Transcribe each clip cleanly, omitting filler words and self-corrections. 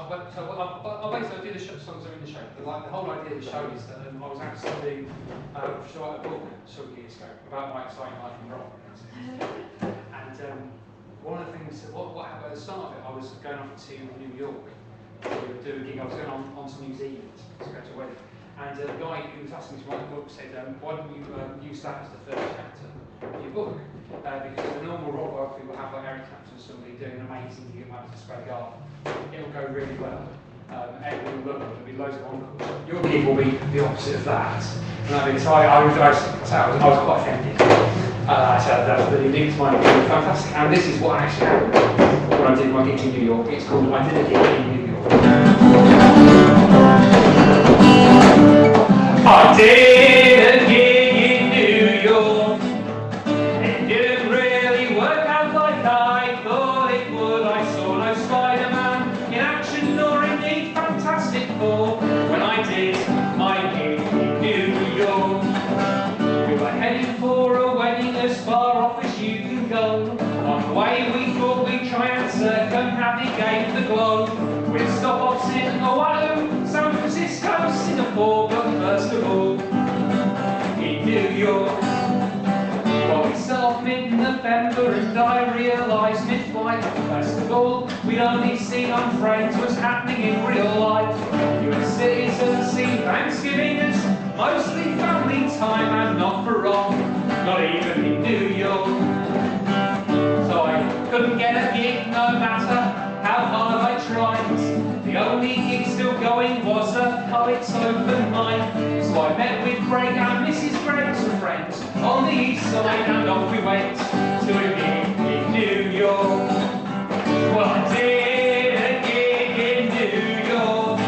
basically I do the songs that are in the show. But like the whole idea of the show is that I was asked to write a book some years ago about my exciting life in rock. And one of the things, what happened at the start of it, I was going off to New York to do a gig. I was going on to New Zealand to go to a wedding. And the guy who was asking me to write the book said, why don't you use that as the first chapter of your book? Because the normal rock work people have, like Eric Clapton or somebody doing an amazing gig at Madison Square Garden, it'll go really well. Everyone will love it, there'll be loads of encores. Your gig will be the opposite of that. And I mean, so I was quite offended. I said that was really linked to my gig, fantastic. And this is what actually happened when I did my gig in New York. It's called I Did a Gig in New York. I did a gig in New York. It didn't really work out like I thought it would. I saw no Spider-Man in action nor indeed Fantastic Four when I did my gig in New York. We were heading for a wedding as far off as you can go. On the way we thought we'd try and circumnavigate the globe. We'd stop off in Oahu, San Francisco, Singapore, but first of all, in New York. Well, we set off mid-November and I realised mid-flight, first of all, we'd only seen on frames what's happening in real life. US citizens see Thanksgiving as mostly family time and not for long, not even in New York. So I couldn't get a gig no matter how hard I tried. The only gig still going was a poet's open mic. So I met with Greg and Mrs. Greg's friends on the east side and off we went to a gig in New York. Well, I did a gig in New York.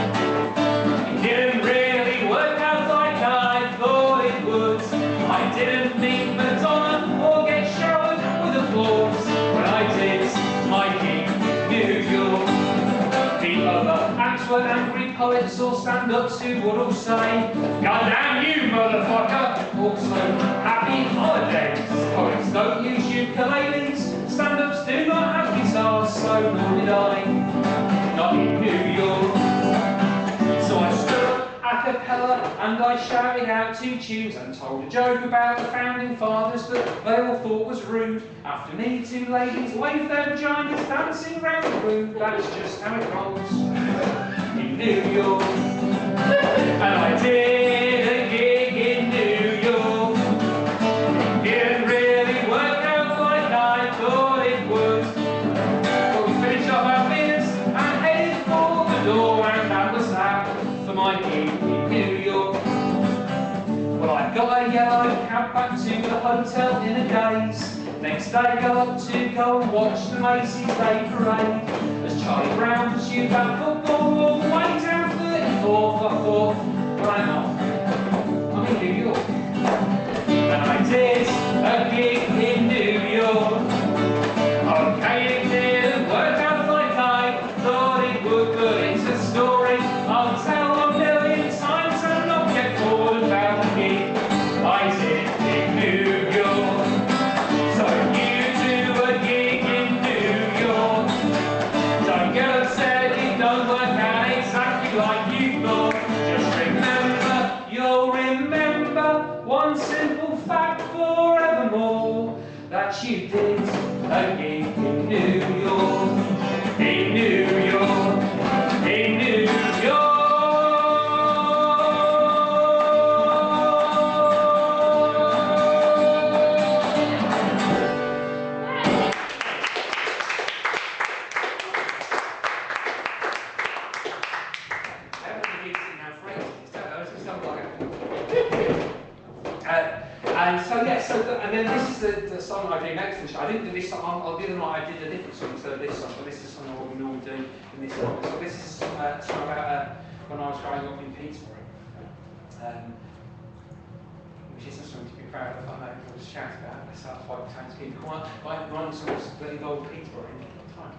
It didn't really work out like I thought it would. I didn't meet Madonna or get showered with applause when I did my gig in New York. The other acts were angry poets or stand-ups who would all say, "God damn you, motherfucker!" Also, happy holidays. Poets don't use ukuleles, stand-ups do not have guitars, so nor did I, not in New York. So I stood up a cappella and I shouted out 2 tunes and told a joke about the founding fathers that they all thought was rude. After me, 2 ladies waved their vaginas dancing round the room. That's just how it rolls in New York. And I did a gig in New York. It didn't really work out like I thought it would. But we finished off our beers and headed for the door, and that was that for my gig in New York. Well, I got a yellow cab back to the hotel in a daze. Next day got up to go and watch the Macy's Day Parade. As Charlie Brown pursued that football all the way down 34th, I thought, why not? I'm in New York. And I did a gig in New York. Okay, it didn't work out like I thought it would, but it's a story I'll tell 1,000,000 times and not get bored about the gig I did in New York. So you do a gig in New York. Don't get upset if it don't work out exactly like you thought. Just remember, you'll remember one simple fact forevermore, that you did a gig in New York. In New York. In New York. And then this is the song I do next to the show. I didn't do this song, the other night I did a different song instead of this song, but this is something what we normally do in this song. So this is a song about when I was growing up in Peterborough, which isn't something to be proud of. I know people just shout about it, so that's why we tend to keep quiet. But one song was that involved Peterborough in the time.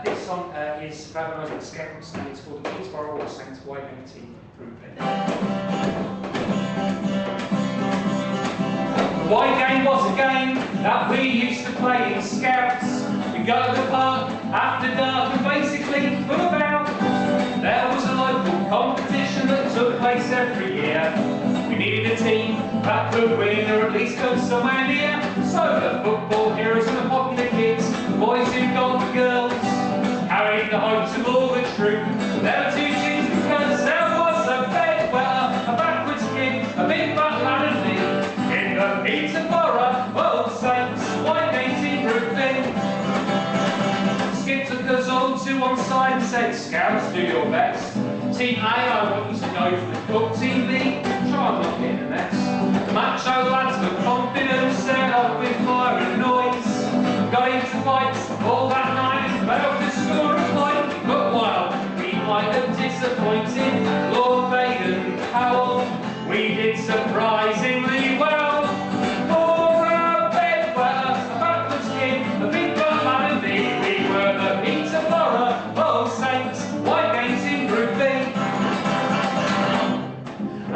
This song is about when I was at the Scouts, and it's called the Peterborough All Saints YMT Group. The white game was a game that we used to play in Scouts. We go to the park after dark and basically put about There was a local competition that took place every year. We needed a team that could win or at least come somewhere near. So the football heroes and the popular kids, the boys who got the girls, carried the hopes of all the troop. There were two teams because there was a bedwetter, a backwards kid, a big fat lad and me. In the Peterborough World Saints, white gating group B. Skip took us all to one side and said, "Scouts, do your best. Team A, I want you to go for the cup. Team B, try and not get in a mess." The macho lads were confident, set off with fire and noise. Got into fights all that night, about to score a fight. But while we might have disappointed Lord Baden Powell, we did surprisingly well. For a bedwetter, a backwards kid, a big fat lad and me, we were the Peterborough World Saints, white games in Group B.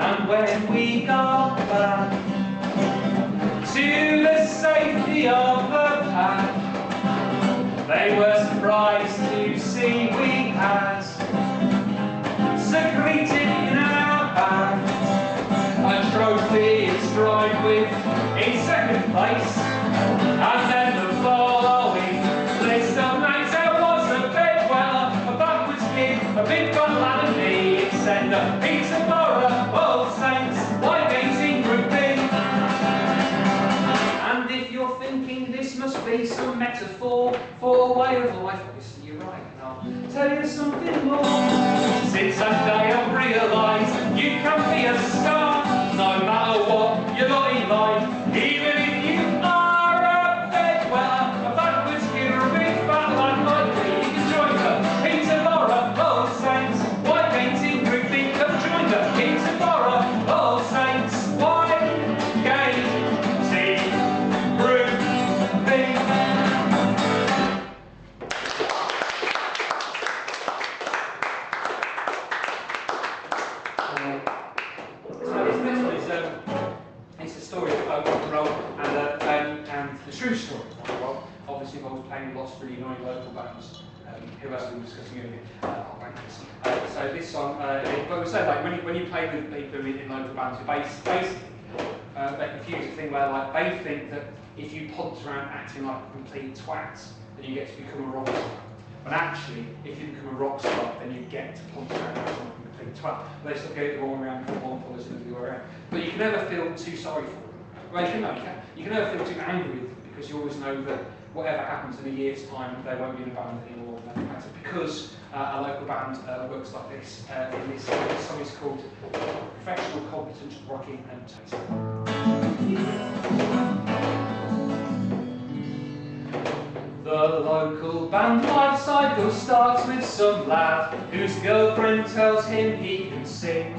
And when we got back to the safety of the pack, they were surprised to see we had secreted in our bag a trophy inscribed with in second place. And then the following list of names, there was a bedwetter, a backwards kid, a big fat lad and me. It said the Peterborough World Saints, white games in Group B. And if you're thinking this must be some metaphor for a way of life, obviously you're right, and I'll tell you something more. Since that day I've realised you can be a star, no matter what your lot in life, even if you are a bedwetter, a backwards kid, or a big fat lad like me. You can join the Peterborough World Saints, white games in Group B. Come join the Peterborough World Saints, white games in Group B. It's a story of rock and roll and the true story of rock and roll. Obviously, I was playing lots of really annoying local bands who, as we were discussing earlier, are wankers. So this song, but we say like when you play with people in local bands, who basically they confuse the thing where like they think that if you punt around acting like a complete twat, then you get to become a rock star. But actually, if you become a rock star, then you get to punt around acting like a complete twat. They still get it the wrong around, put one policy the other way around. But you can never feel too sorry for them. Well, you can never feel too angry with them because you always know that whatever happens in a year's time, they won't be in a band anymore. Because a local band works like this. This song is called Professional, Competent, Rocking and Taste. The local band life cycle starts with some lad whose girlfriend tells him he can sing.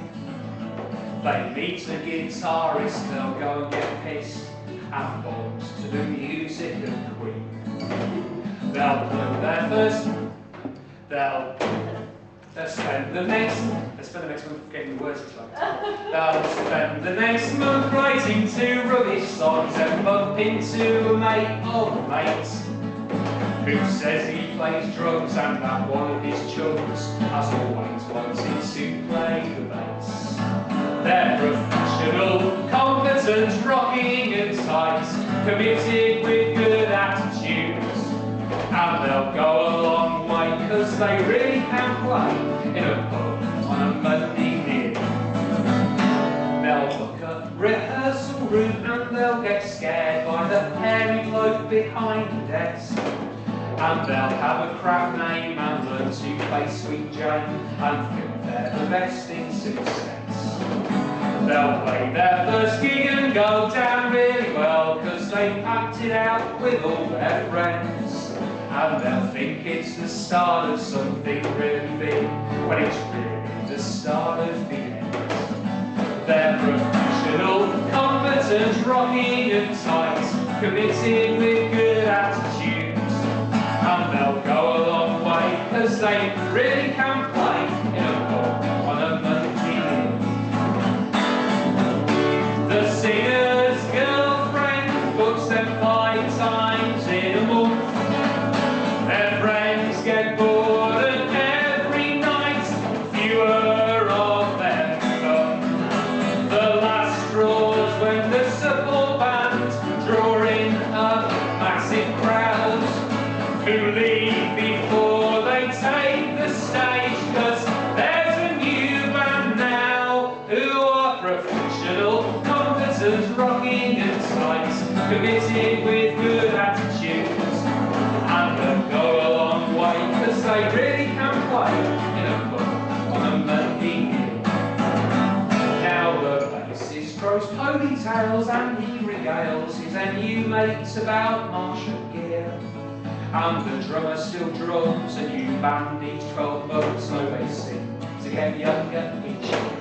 They meet a guitarist, they'll go and get pissed and bombs to the music of Queen. They'll blow their first, they'll spend the next month getting the words right. They'll spend the next month writing two rubbish songs and bump into a mate of a mate who says he plays drums and that one of his chums has always wanted to play the bass. They're professional, competent, rocking and tight, committed with good attitudes, and they'll go a long way because they really can play in a pub on a Monday near. They'll book a rehearsal room and they'll get scared by the hairy bloke behind the desk. And they'll have a crap name and learn to play Sweet Jane and think they're the best in success. They'll play their first gig and go down really well because they packed it out with all their friends. And they'll think it's the start of something really big when it's really the start of the end. They're professional, competent, rocking and tight, committed with good attitudes. And they'll go a long way because they really can play in a pub on a Monday night. The singer's girlfriend books them 5 times in a month. Their friends get bored and every night competence, rocking and sights, committed with good attitudes, and they'll go a long way, because they really can play in a pub on a Monday evening. Now the bassist throws ponytails and he regales his new mates about martial gear, and the drummer still drums a new band each 12 months, so they sing to get younger each year.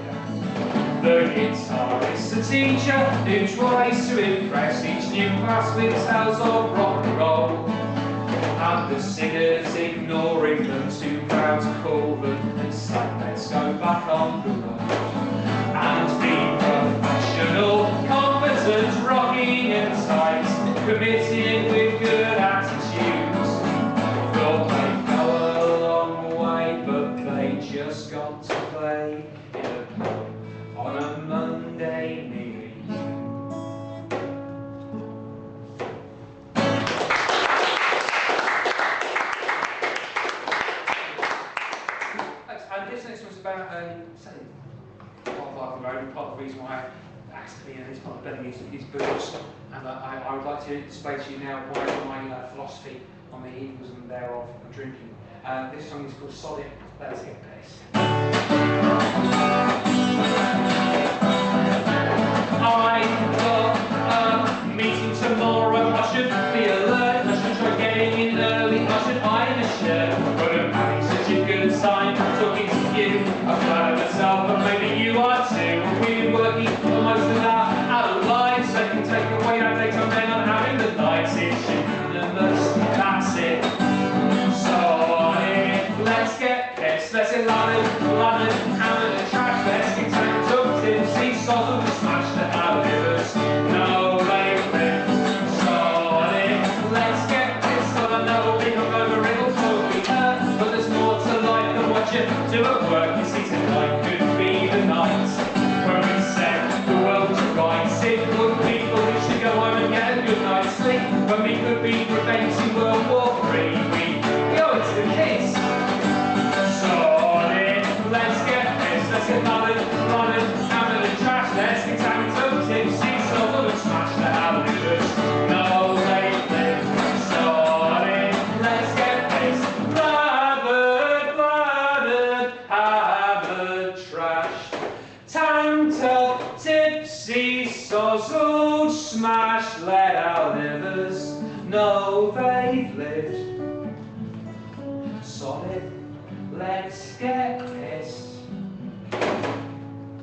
The guitarist's a teacher who tries to impress each new class with tales of rock and roll, and the singers ignoring them, too proud to call them, and say let's go back on the road and be professional, competent, rocking and tight, committed with good attitudes. Thought they'd go a long way, but they just got to play in a pub on a Monday evening. And this next one's about selling wildlife on the road. Part of the reason why I asked to be in this part of Benny is birds, and I would like to display to you now my philosophy on the evils and thereof of drinking. This song is called Solid. Let's get pissed. I've got a meeting tomorrow. I should be alert. I should try getting in early. I should iron a shirt. But I'm having such a good time talking to you. I'm glad of myself, but maybe you are too. We've been working for most of our lives, so you can take away that daytime then on having the nights. It's unanimous. That's it. So let's get pissed. Let's get loaded, hammered and trash. Let's get tanked up, tipsy, sozzled and smashed to our livers. No labelling. Solid. Let's get pissed. I know we'll be hungover, it'll totally hurt, but there's more to life than what you do at work. You see, tonight could be the night when we set the world to rights. It would be foolish to go home and get a good night's sleep when we could be preventing World War III. We go into the kiss. Solid. Let's get pissed. Let's get loaded, hammered and trash. Let's get tanked up, tipsy, sozzled and smashed to our livers. No labeling. Solid. Let's get pissed. Blooded, hammered, trashed, tanked up, tipsy, sozzled, smashed, let our livers know they've lived. Solid. Let's get pissed.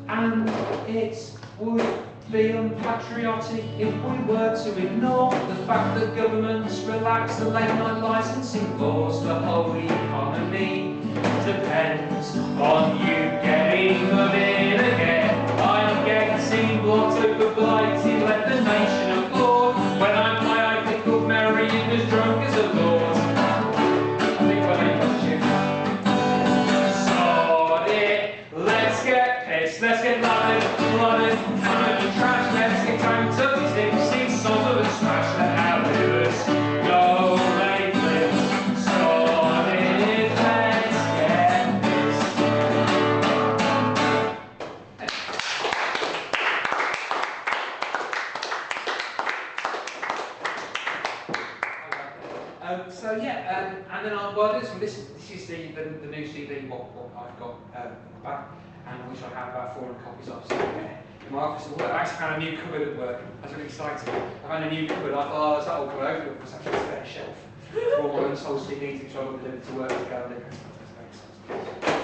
And it would be unpatriotic if we were to ignore the fact that governments relax the late night licensing laws. The whole economy depends on you getting them in again. I'm getting blocked over blighted, let the nation applaud. When I'm high, I think of Mary and as drunk as a lord. I think when I touch you. Let's get pissed, let's get loaded, hammered and trash. Let's get tanked up, tipsy, sozzled and smashed. Let our livers go labeling. Solid. Let's get pissed. So yeah, and then well, this is the new CD what I've got back, and which I have about 400 copies of. So in my office at work, I actually found a new cupboard at work. I was really excited. I found a new cupboard. I thought, oh, it's that all over. It was actually a spare shelf for all unsold CDs, which I would deliver to work to go and live.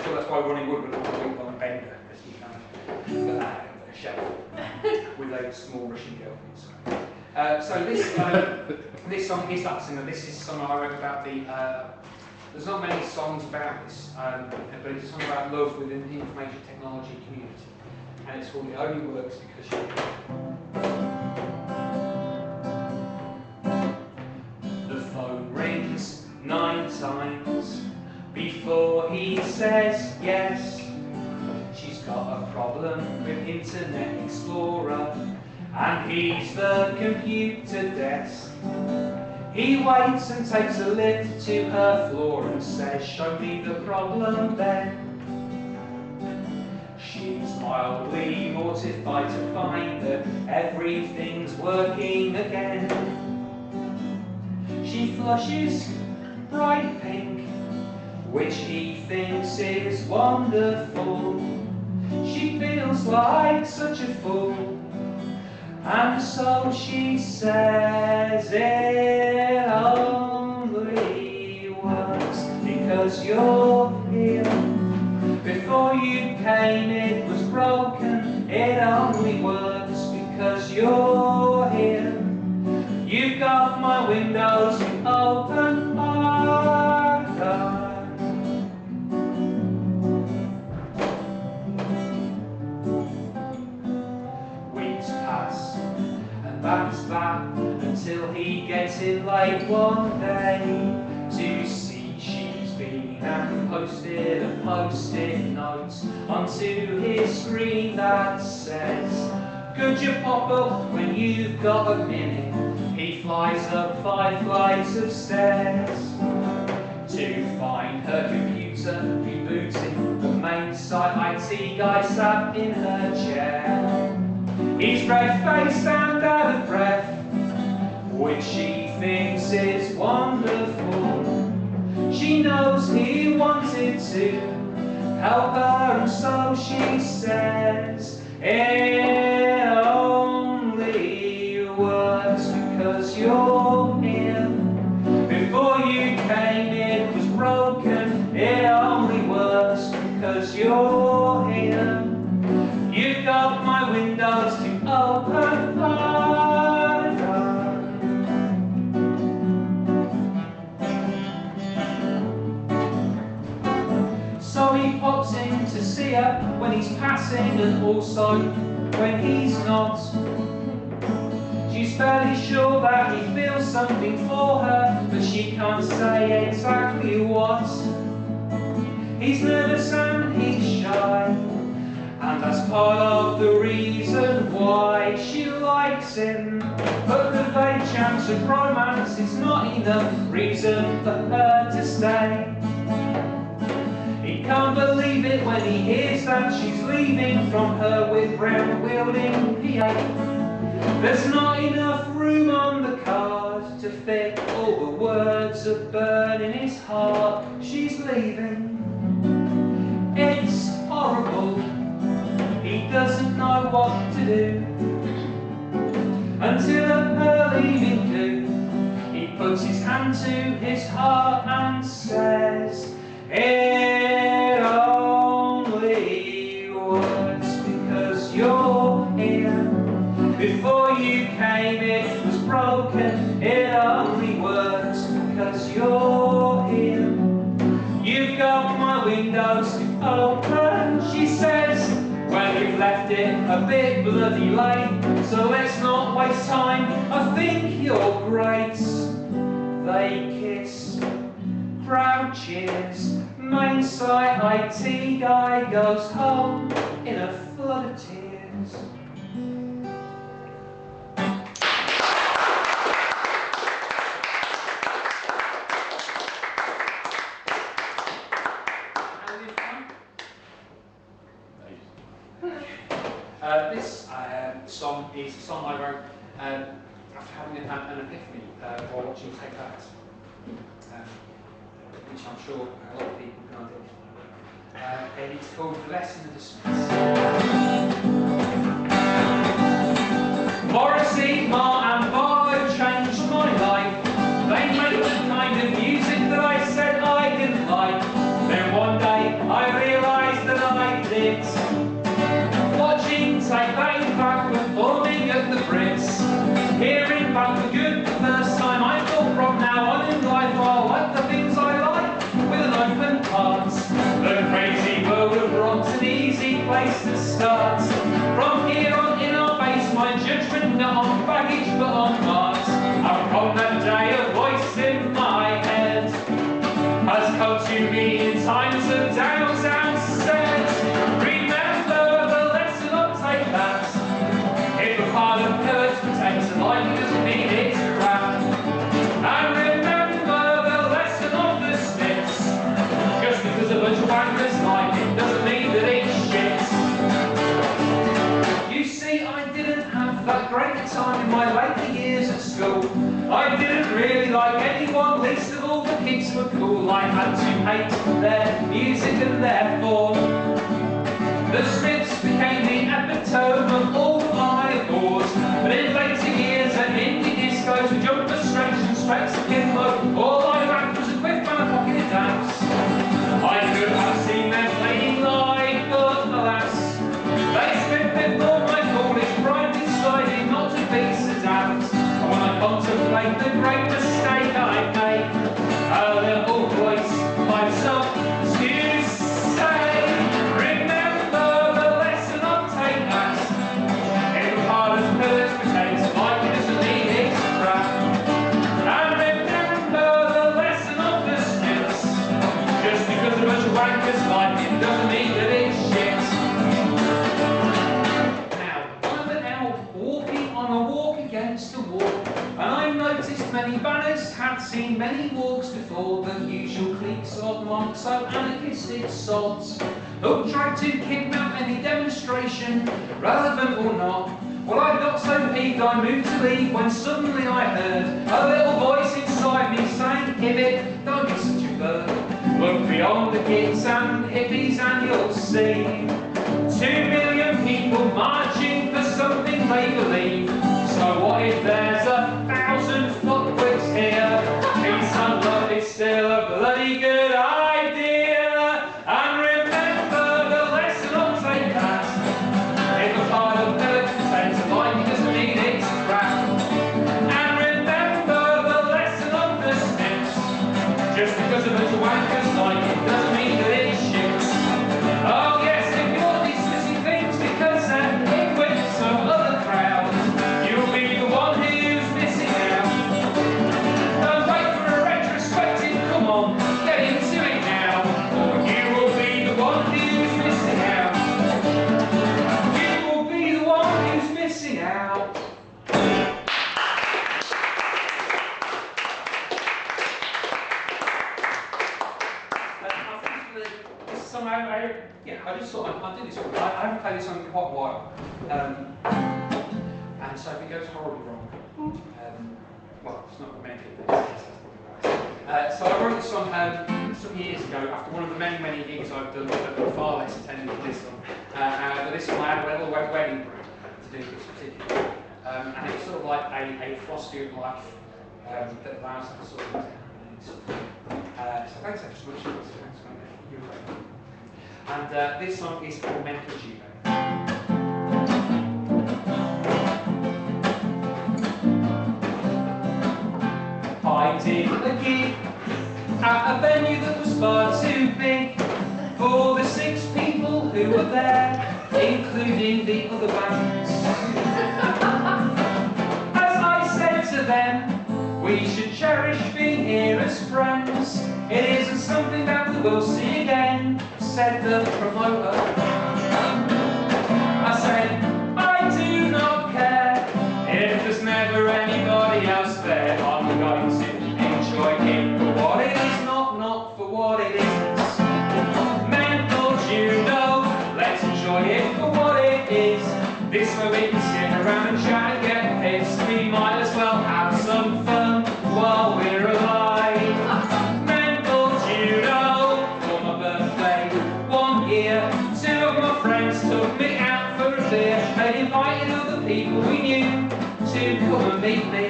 So that's why Ronnie Wood would always on a bender, because he found a shelf with a small Russian girl inside. So this song is that singer. This is a song I wrote about the. There's not many songs about this, but it's a song about love within the information technology community, and it's called "It Only Works Because You." The phone rings 9 times before he says yes. She's got a problem with Internet Explorer, and he's the computer desk. He waits and takes a lift to her floor and says, "Show me the problem then." She's mildly mortified to find that everything's working again. She flushes bright pink, which he thinks is wonderful. She feels like such a fool, and so she says it only works because you're here. Before you came it was broken, it only works because you're here. You've got my windows open wide. Weeks pass, and that's that, until he gets in late one day to see she's been and posted a post-it note onto his screen that says, could you pop up when you've got a minute? He flies up 5 flights of stairs to find her computer rebooting. The main site IT guy sat in her chair. He's red-faced and out of breath, which she thinks is wonderful. She knows he wanted to help her, and so she says, it only works because you're here. Before you came it was broken, it only works because you're here. You've got my windows to open wide. So he pops in to see her when he's passing, and also when he's not. She's fairly sure that he feels something for her, but she can't say exactly what. He's nervous and he's shy, and that's part of the reason why she likes him. But the vague chance of romance is not enough reason for her to stay. He can't believe it when he hears that she's leaving from her with round-wielding PA. There's not enough room on the card to fit all the words that burn in his heart. She's leaving. It's horrible. He doesn't know what to do. Until at her leaving do, he puts his hand to his heart and says, it only works because you're here. Before you came it was broken, it only works because you're here. You've got my windows to open, she says, well, you've left it a bit bloody late, so let's not waste time, I think you're great. They kiss, crowd cheers, main site IT guy goes home in a flood of tears. This song is a song I wrote after having an epiphany while watching Take That, which I'm sure a lot of people can identify. And it's called Blessing the Dismissed. Morrissey, Marr and Barlow changed my life. They made the kind of music that I said I didn't like. Then one day I realised that I did. Watching Take That performing at the Brits, hearing about the good the first time, I thought from now on in life I'll like the things I like with an open heart. The crazy world of rock's an easy place to start. From here on in I'll base my judgment not on baggage but on heart. And from that day a voice in my head has come to me in times of doubt and said, remember the lesson of Take That. If a pile of pellets protects a life, it doesn't mean it's crap. And remember the lesson of the Smiths. Just because a bunch of wankers like it doesn't mean that it's shit. school. I didn't really like anyone, least of all the kids were cool. I had to hate their music and their form. The Smiths became the epitome of all my awards. But in later years at indie discos with jumper stretch and specs of Kimbo, all I lacked was a quick man pocketed dance. I could have seen them playing live, but alas, they stripped me for my foolish pride, deciding not to be seduced. And when I contemplate the great mistake I made, a little voice pipes up to say, remember the lesson I'll take that. It was hard as pillars pretend to like it doesn't mean it's crap. And remember the lesson of the Smiths, just because a bunch of wankers like it doesn't mean that it's shit. Now, I'm an elf walking on a walk against the wall, and I noticed many banners, had seen many walks before, the usual cliques of monks, so anarchistic sods, who tried to kidnap any demonstration, relevant or not. Well, I got so peeved I moved to leave when suddenly I heard a little voice inside me saying, Hibbett, don't be such a bird. Look beyond the kids and hippies and you'll see 2 million people marching for something they believe. So what if there's 1,000 fuckwits here? Peace and love is still a bloody good idea. And remember the lesson I'll take that. If a pile of dirt contains a line, it doesn't mean it's crap. And remember the lesson of the Smiths, just because a bunch of wankers like it doesn't mean that it's shit. Oh yes, if you're dismissing things because it with some other crowd, you'll be the one who's missing out. Don't wait for a retrospective, come on, get into it now, or you will be the one who's missing out. You will be the one who's missing out. I just thought I'd do this one. I haven't played this song in quite a while, and so if it goes horribly wrong, well, it's not meant to. That's probably right. So I wrote this song some years ago after one of the many gigs I've done that were far less attended than this one. But this one I had a little wedding brew to do this particular, and it's sort of like a philosophy of life that allows us to sort of. So thanks ever so much. And this song is called Mental Judo. I did a gig at a venue that was far too big for the 6 people who were there, including the other bands. As I said to them, we should cherish being here as friends. It isn't something that we will see again, said the promoter. I said, I do not care if there's never anybody else there. I'm going to enjoy it for what it is, not for what it is. Mental judo, let's enjoy it for what it is. This way we can sit around and chat and get pissed. We might as well have some fun while we're alive. Mental judo for my birthday 1 year. 2 of my friends took me out for a beer. They invited other people we knew to come and meet me.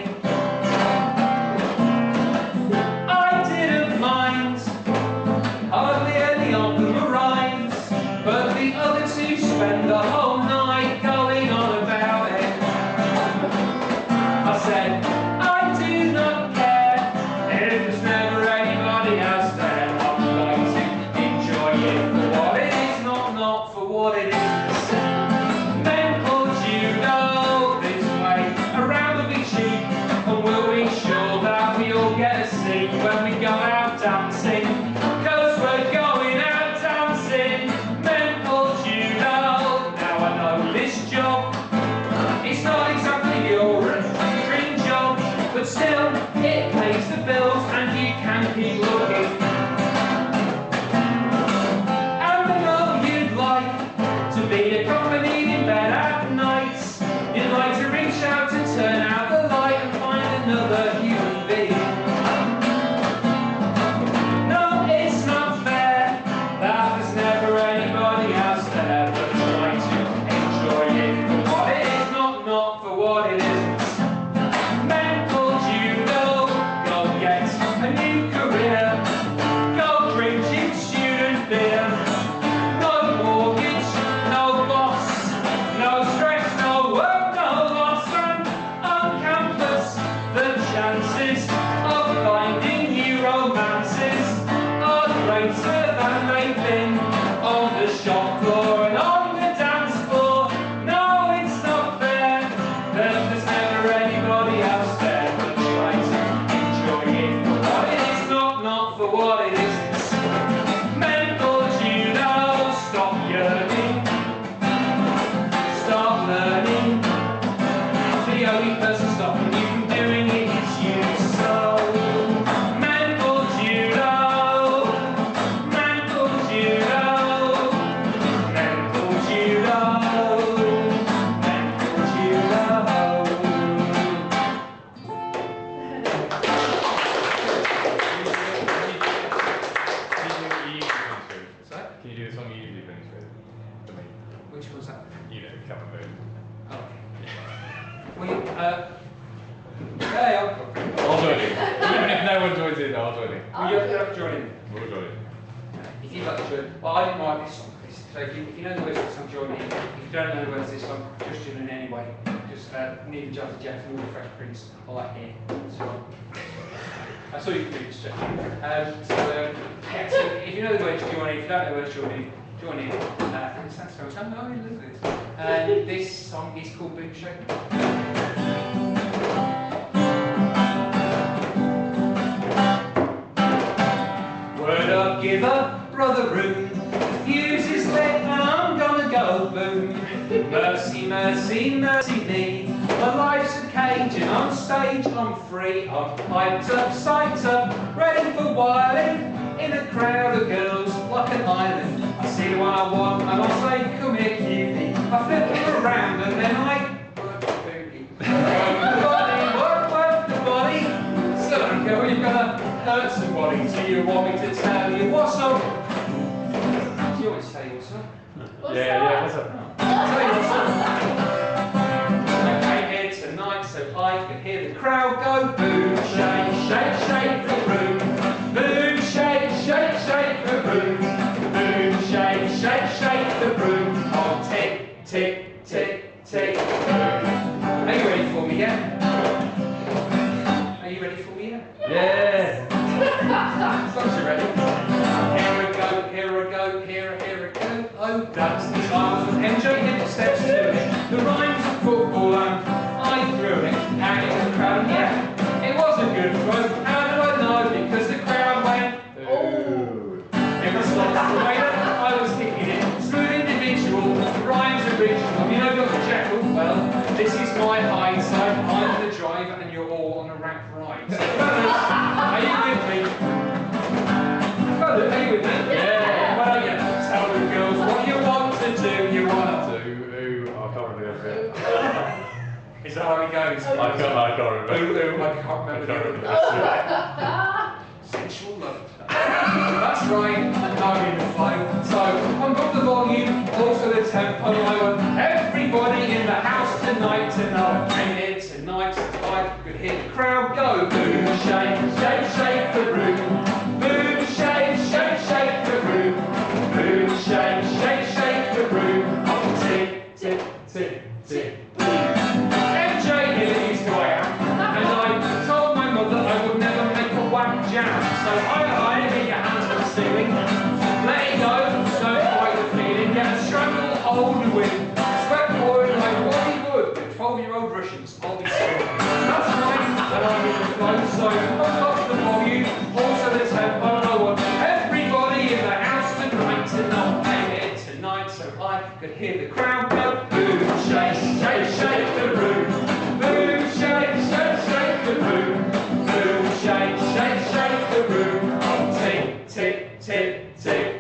I didn't mind, hardly any of them arrived, but the other 2 spent the whole night going on about it. I said, I do not care if there's never anybody else there. I'm going to enjoy it for what it is, not for what it is. Mental judo this way, around the big sheep, Well, there's never anybody else there but try to enjoy it for what it is, not for what it isn't. Mental judo, stop yearning, start learning. The only person stopping you from doing it is you. So, mental judo, mental judo, mental judo, mental judo. Can you do the song you usually finish with? For me. Which was that? You know, come and move. Oh. Well, hey, I'll join in. Even if no one joins in, I'll join in. well, you have to join in. We'll join in. If you'd like to join, well, I didn't write this song, Chris. So if you know the words of this song, join in. If you don't know the words of this song, just join in anyway. Just neither Jazzy Jeff nor the Fresh Prince or that here. So that's all you can do, just check. Yeah, so if you know the words, join in. If you don't know the words, join in. Join in. Thanks so much. I'm really loving this. This song is called Boom Shake. Word up, giver, brother Room. The fuse is lit and I'm gonna go boom. Mercy, mercy, mercy me. My life's a cage and on stage I'm free. I'm hyped up, psyched up, ready for wilding. In a crowd of girls like an island. I see the one I want and I say, come here, cutie. I flip her around and then I work the booty. Work the body, work the body. So don't go, you're gonna hurt somebody. Do you want me to tell you what's up? Do you want me to tell you what's up? Yeah, what's up? I'll tell you what's up. I came here tonight so I could hear the crowd go boom, shake, shake, shake the room. Boom, shake, shake, shake the room. Boom, shake, shake, shake the room. Oh, tick, tick, tick, tick, boom. Are you ready for me yet? Are you ready for me yet? Yeah. As long as you're ready. Here we go, here we go, here we go. Oh, that's the times with MJ Hibbett steps to it. The rhymes of football and I threw it out in the crowd. Yeah, it was a good throw. How do I know? Because the crowd went, oh. It was like the way that I was kicking it. Smooth individual, rhymes original. You know Dr. Jekyll? Well, this is my hindsight. I'm the driver and you're all on a rack ride. So, fellas, are you with me? Fellas, are you with me? Yeah. Well, yeah. Tell the girls what you want to do. You want to. I can't remember it. Is that how it goes? I can't remember. I can't remember the other. Sensual love. That's right, I'm in the flow. So, I've got the volume, also the tempo. I want everybody in the house tonight to know. And it's tonight, so I could hear the crowd go. Boom, shake, shake, shake the room. Boom, shake, shake, shake the room. Boom, shake, shake, shake the room. Oh, tick, tick, tick, tick. MJ Hibbett is who I am, and I told my mother I would never make a whack jam. So I get your hands on the ceiling, let it go, don't fight the feeling, get a strangle hold and win. Sweat pouring like what he would with 12-year-old Russians, I'll be still. That's right, and I'm in the flow, so I've got the volume, also the tempo, and I want everybody in the house tonight to know I'm here tonight, so I could hear the crowd go boom, shake, shake, shake the room. Boom, shake, shake, shake the room. Boom, shake, shake, shake the room. Oh, tick, tick, tick, tick.